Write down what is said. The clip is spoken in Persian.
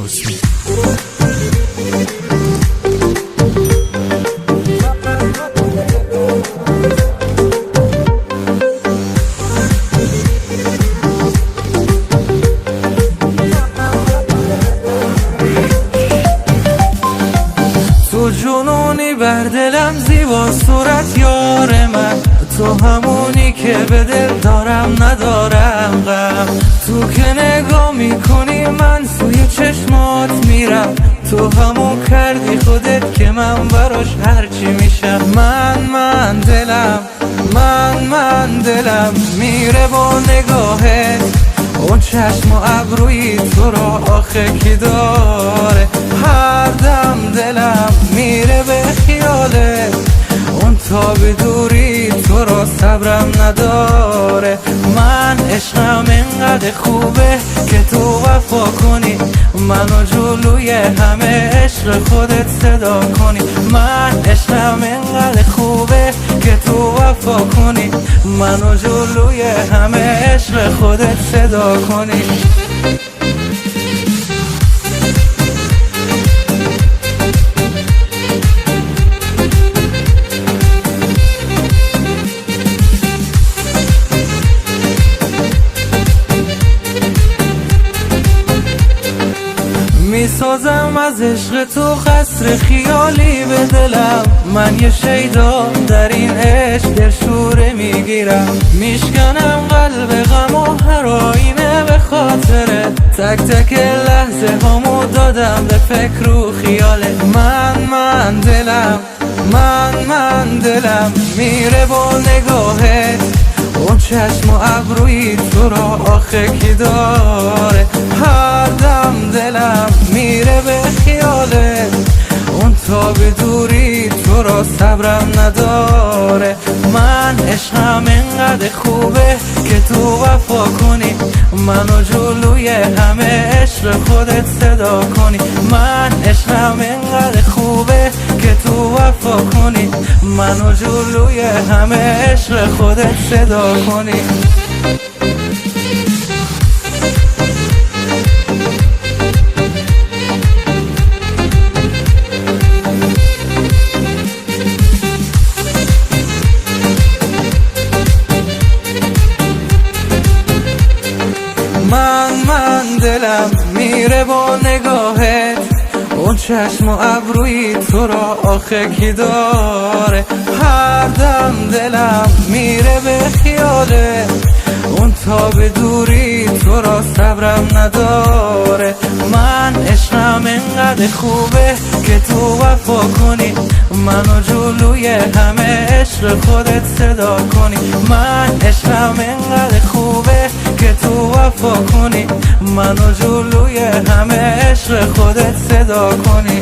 اوچی. تو جنونی بر دلم زیبا صورت یار من، تو همونی که به دل دارم ندارم غم. تو که نگاه میکنی من سوی چشمات میرم، تو همون کردی خودت که من براش هرچی میشم. من دلم میره با نگاهت، اون چشم و ابروی تو را آخه کی داره. هر دم دلم میره به خیالت، اون تا به دوری تو را صبرم نداره. من عشقم اینقدر خوبه که تو وفا کنی، منو جلوی همه عشق خودت صدا کنی. من عشقم اینقدر خوبه که تو وفا کنی، منو جلوی همه عشق خودت صدا کنی. میسازم از عشق تو قصر خیالی به دلم، من یه شیدا در این عشق دلشوره میگیرم. میشکنم قلب غم و هر آینه به خاطره، تک تک لحظه همو دادم به فکر و خیاله. من دلم میره با نگاهت، اون چشم و ابروی تو را آخه کی داره. هر دم دلم میره به خیالت، اون تا به دوری تو را صبرم نداره. من عشقم اینقدر خوبه که تو وفا کنی، منو جلوی همه عشق خودت صدا کنی. من عشقم اینقدر خوبه که تو وفا کنی، منو جلوی همه عشق خودت صدا کنی. من دلم میره با نگاهت، اون چشم و ابروی تو را آخه کی داره. هر دم دلم میره به خیالت، اون تا به دوری تو را صبرم نداره. من عشقم اینقدر خوبه که تو وفا کنی، منو جلوی همه عشق خودت صدا کنی. من عشقم اینقدر خوبه که تو وفا کنی، منو جلوی همه عشق خودت صدا کنی.